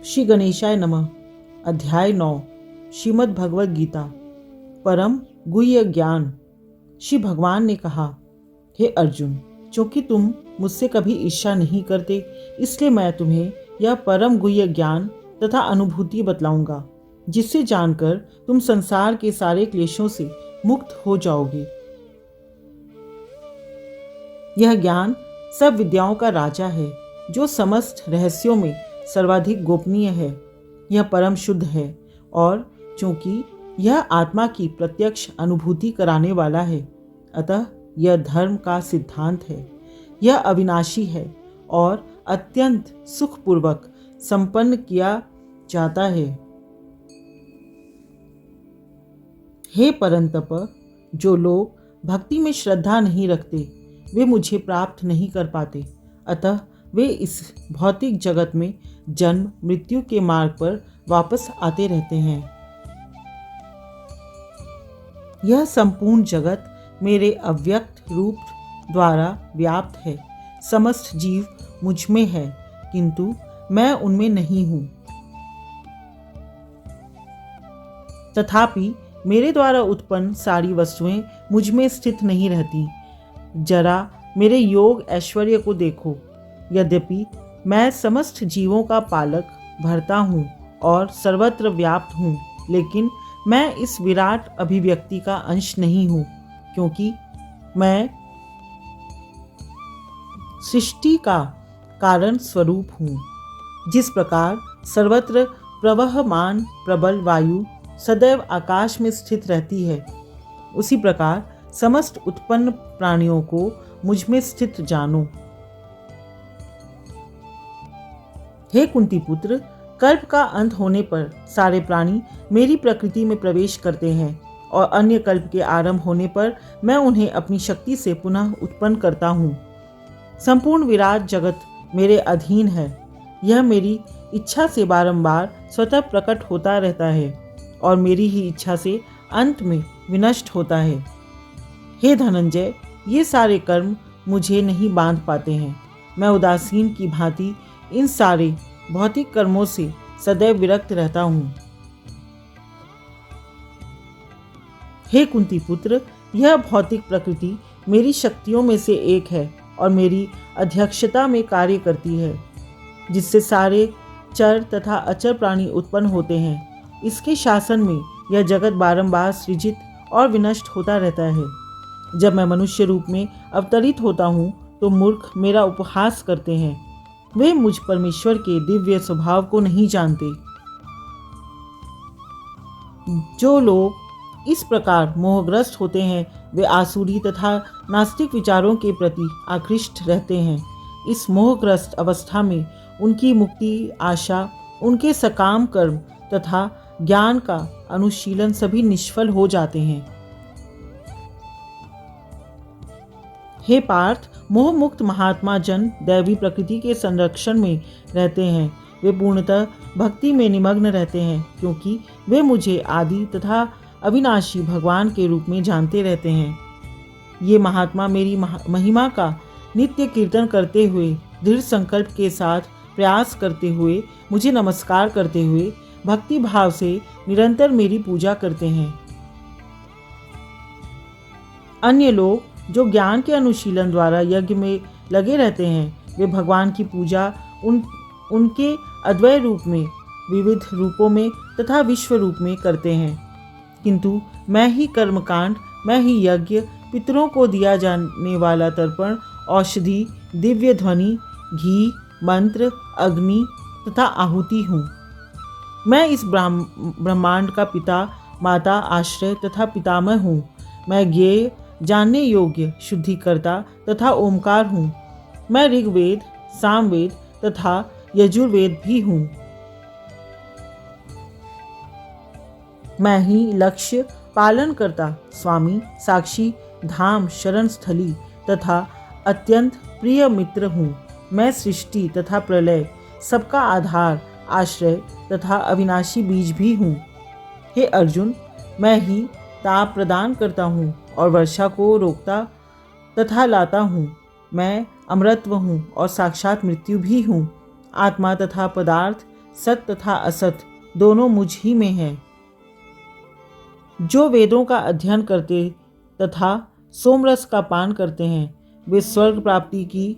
श्री गणेशाय नमः। अध्याय 9 श्रीमद् भगवद गीता। परम गुह्य ज्ञान। श्री भगवान ने कहा, हे अर्जुन, क्योंकि तुम मुझसे कभी ईर्ष्या नहीं करते, इसलिए मैं तुम्हें यह परम गुह्य ज्ञान तथा अनुभूति बतलाऊंगा, जिससे जानकर तुम संसार के सारे क्लेशों से मुक्त हो जाओगे। यह ज्ञान सब विद्याओं का राजा है, जो समस्त रहस्यों में सर्वाधिक गोपनीय है। यह परम शुद्ध है और चूंकि यह आत्मा की प्रत्यक्ष अनुभूति कराने वाला है, अतः यह धर्म का सिद्धांत है। यह अविनाशी है और अत्यंत सुखपूर्वक संपन्न किया जाता है। हे परंतप, जो लोग भक्ति में श्रद्धा नहीं रखते, वे मुझे प्राप्त नहीं कर पाते। अतः वे इस भौतिक जगत में जन्म मृत्यु के मार्ग पर वापस आते रहते हैं। यह संपूर्ण जगत मेरे अव्यक्त रूप द्वारा व्याप्त है। समस्त जीव मुझ में है, किंतु मैं उनमें नहीं हूँ। तथापि मेरे द्वारा उत्पन्न सारी वस्तुएं मुझ में स्थित नहीं रहती। जरा मेरे योग ऐश्वर्य को देखो। यद्यपि मैं समस्त जीवों का पालक भरता हूँ और सर्वत्र व्याप्त हूँ, लेकिन मैं इस विराट अभिव्यक्ति का अंश नहीं हूँ, क्योंकि मैं सृष्टि का कारण स्वरूप हूँ। जिस प्रकार सर्वत्र प्रवहमान प्रबल वायु सदैव आकाश में स्थित रहती है, उसी प्रकार समस्त उत्पन्न प्राणियों को मुझ में स्थित जानो। हे कुंती पुत्र, कल्प का अंत होने पर सारे प्राणी मेरी प्रकृति में प्रवेश करते हैं और अन्य कल्प के आरंभ होने पर मैं उन्हें अपनी शक्ति से पुनः उत्पन्न करता हूँ। संपूर्ण विराट जगत मेरे अधीन है। यह मेरी इच्छा से बारंबार स्वतः प्रकट होता रहता है और मेरी ही इच्छा से अंत में विनष्ट होता है। हे धनंजय, ये सारे कर्म मुझे नहीं बांध पाते हैं। मैं उदासीन की भांति इन सारे भौतिक कर्मों से सदैव विरक्त रहता हूँ। हे कुंती पुत्र, यह भौतिक प्रकृति मेरी शक्तियों में से एक है और मेरी अध्यक्षता में कार्य करती है, जिससे सारे चर तथा अचर प्राणी उत्पन्न होते हैं। इसके शासन में यह जगत बारंबार सृजित और विनष्ट होता रहता है। जब मैं मनुष्य रूप में अवतरित होता हूँ तो मूर्ख मेरा उपहास करते हैं। वे मुझ परमेश्वर के दिव्य स्वभाव को नहीं जानते। जो लोग इस प्रकार मोहग्रस्त होते हैं, वे आसुरी तथा नास्तिक विचारों के प्रति आकृष्ट रहते हैं। इस मोहग्रस्त अवस्था में उनकी मुक्ति आशा, उनके सकाम कर्म तथा ज्ञान का अनुशीलन सभी निष्फल हो जाते हैं। हे पार्थ, मोह मुक्त महात्मा जन दैवी प्रकृति के संरक्षण में रहते हैं। वे पूर्णतः भक्ति में निमग्न रहते हैं, क्योंकि वे मुझे आदि तथा अविनाशी भगवान के रूप में जानते रहते हैं। ये महात्मा मेरी महिमा का नित्य कीर्तन करते हुए, दृढ़ संकल्प के साथ प्रयास करते हुए, मुझे नमस्कार करते हुए भक्ति भाव से निरंतर मेरी पूजा करते हैं। अन्य लोग जो ज्ञान के अनुशीलन द्वारा यज्ञ में लगे रहते हैं, वे भगवान की पूजा उनके अद्वय रूप में, विविध रूपों में तथा विश्व रूप में करते हैं। किंतु मैं ही कर्मकांड, मैं ही यज्ञ, पितरों को दिया जाने वाला तर्पण, औषधि, दिव्य ध्वनि, घी, मंत्र, अग्नि तथा आहुति हूँ। मैं इस ब्रह्मांड का पिता, माता, आश्रय तथा पितामह हूँ। मैं ज्ञेय, जानने योग्य, शुद्धिकर्ता तथा ओमकार हूँ। मैं ऋग्वेद, सामवेद तथा यजुर्वेद भी हूँ। मैं ही लक्ष्य, पालन करता, स्वामी, साक्षी, धाम, शरण स्थली तथा अत्यंत प्रिय मित्र हूँ। मैं सृष्टि तथा प्रलय, सबका आधार, आश्रय तथा अविनाशी बीज भी हूँ। हे अर्जुन, मैं ही ताप प्रदान करता हूँ और वर्षा को रोकता तथा लाता हूँ। मैं अमरत्व हूँ और साक्षात मृत्यु भी हूँ। आत्मा तथा पदार्थ सत तथा असत दोनों मुझ ही में है। जो वेदों का अध्ययन करते तथा सोमरस का पान करते हैं, वे स्वर्ग प्राप्ति की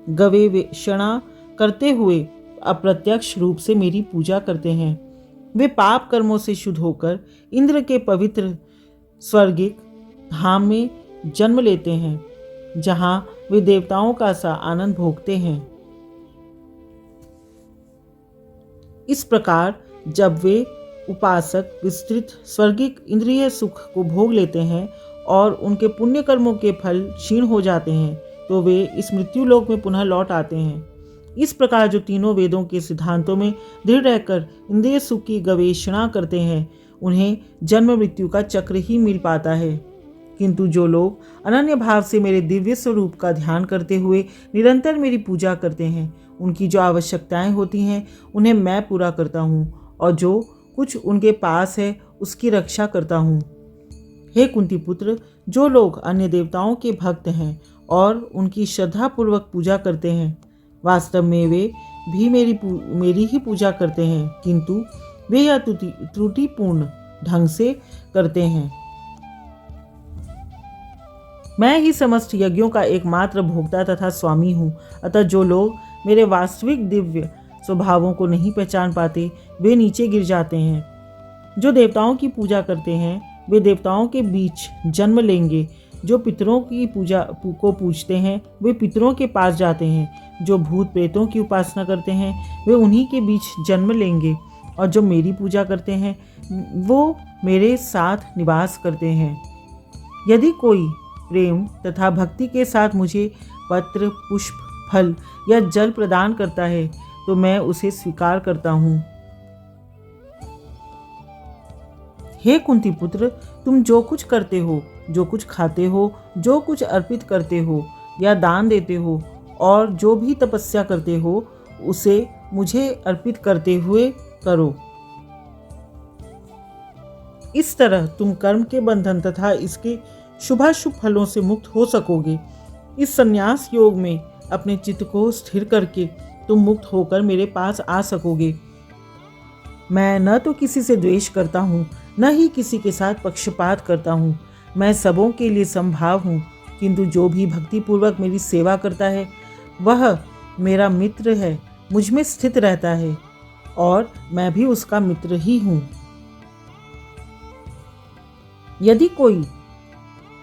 गवेषणा करते हुए अप्रत्यक्ष रूप से मेरी पूजा करते हैं। वे पाप कर्मों से शुद्ध होकर इंद्र के पवित्र स्वर्गिक धाम में जन्म लेते हैं, जहां वे देवताओं का सा आनंद भोगते हैं। इस प्रकार जब वे उपासक विस्तृत स्वर्गिक इंद्रिय सुख को भोग लेते हैं और उनके पुण्य कर्मों के फल क्षीण हो जाते हैं, तो वे इस मृत्यु लोक में पुनः लौट आते हैं। इस प्रकार जो तीनों वेदों के सिद्धांतों में दृढ़ रहकर इंद्रिय सुख की गवेषणा करते हैं, उन्हें जन्म मृत्यु का चक्र ही मिल पाता है। किंतु जो लोग अनन्य भाव से मेरे दिव्य स्वरूप का ध्यान करते हुए निरंतर मेरी पूजा करते हैं, उनकी जो आवश्यकताएं होती हैं उन्हें मैं पूरा करता हूँ, और जो कुछ उनके पास है उसकी रक्षा करता हूँ। हे कुंती पुत्र, जो लोग अन्य देवताओं के भक्त हैं और उनकी श्रद्धापूर्वक पूजा करते हैं, वास्तव में वे भी मेरी ही पूजा करते हैं, किंतु वे यह त्रुटिपूर्ण ढंग से करते हैं। मैं ही समस्त यज्ञों का एकमात्र भोक्ता तथा स्वामी हूँ। अतः जो लोग मेरे वास्तविक दिव्य स्वभावों को नहीं पहचान पाते, वे नीचे गिर जाते हैं। जो देवताओं की पूजा करते हैं, वे देवताओं के बीच जन्म लेंगे। जो पितरों की पूजा को पूजते हैं, वे पितरों के पास जाते हैं। जो भूत प्रेतों की उपासना करते हैं, वे उन्हीं के बीच जन्म लेंगे। और जो मेरी पूजा करते हैं, वो मेरे साथ निवास करते हैं। यदि कोई प्रेम तथा भक्ति के साथ मुझे पत्र, पुष्प, फल या जल प्रदान करता है, तो मैं उसे स्वीकार करता हूँ। हे कुंती पुत्र, तुम जो कुछ करते हो, जो कुछ खाते हो, जो कुछ अर्पित करते हो या दान देते हो, और जो भी तपस्या करते हो, उसे मुझे अर्पित करते हुए करो। इस तरह तुम कर्म के बंधन तथा इसके शुभाशुभ फलों से मुक्त हो सकोगे। इस संन्यास योग में अपने चित्त को स्थिर करके तुम मुक्त होकर मेरे पास आ सकोगे। मैं न तो किसी से द्वेष करता हूँ, न ही किसी के साथ पक्षपात करता हूँ। मैं सबों के लिए समभाव हूँ, किंतु जो भी भक्तिपूर्वक मेरी सेवा करता है, वह मेरा मित्र है, मुझ में स्थित रहता है, और मैं भी उसका मित्र ही हूँ। यदि कोई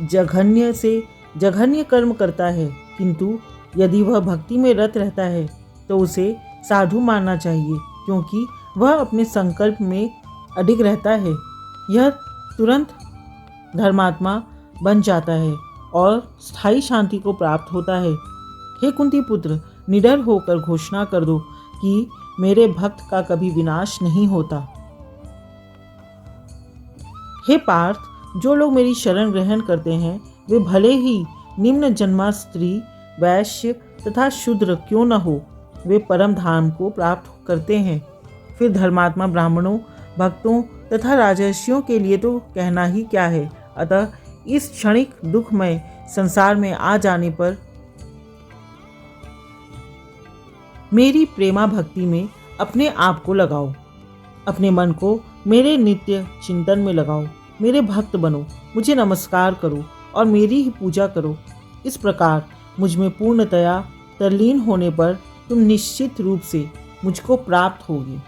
जघन्य से जघन्य कर्म करता है, किंतु यदि वह भक्ति में रत रहता है, तो उसे साधु मानना चाहिए, क्योंकि वह अपने संकल्प में अडिग रहता है। यह तुरंत धर्मात्मा बन जाता है और स्थायी शांति को प्राप्त होता है। हे कुंती पुत्र, निडर होकर घोषणा कर दो कि मेरे भक्त का कभी विनाश नहीं होता। हे पार्थ, जो लोग मेरी शरण ग्रहण करते हैं, वे भले ही निम्न जन्मा स्त्री, वैश्य तथा शूद्र क्यों न हो, वे परम धाम को प्राप्त करते हैं। फिर धर्मात्मा ब्राह्मणों, भक्तों तथा राजर्षियों के लिए तो कहना ही क्या है। अतः इस क्षणिक दुखमय संसार में आ जाने पर मेरी प्रेमा भक्ति में अपने आप को लगाओ, अपने मन को मेरे नित्य चिंतन में लगाओ, मेरे भक्त बनो, मुझे नमस्कार करो और मेरी ही पूजा करो। इस प्रकार मुझ में पूर्णतया तल्लीन होने पर तुम निश्चित रूप से मुझको प्राप्त होगे।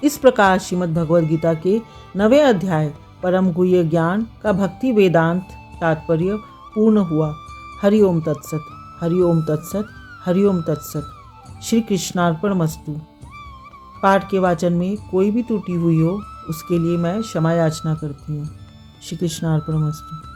इस प्रकार श्रीमद् भगवद गीता के 9वें अध्याय परम गुह्य ज्ञान का भक्ति वेदांत तात्पर्य पूर्ण हुआ। हरि ओम तत्सत, हरि ओम तत्सत, हरि ओम तत्सत। श्री कृष्णार्पणमस्तु। पाठ के वाचन में कोई भी त्रुटि हुई हो, उसके लिए मैं क्षमा याचना करती हूँ। श्री कृष्णार्पणमस्तु।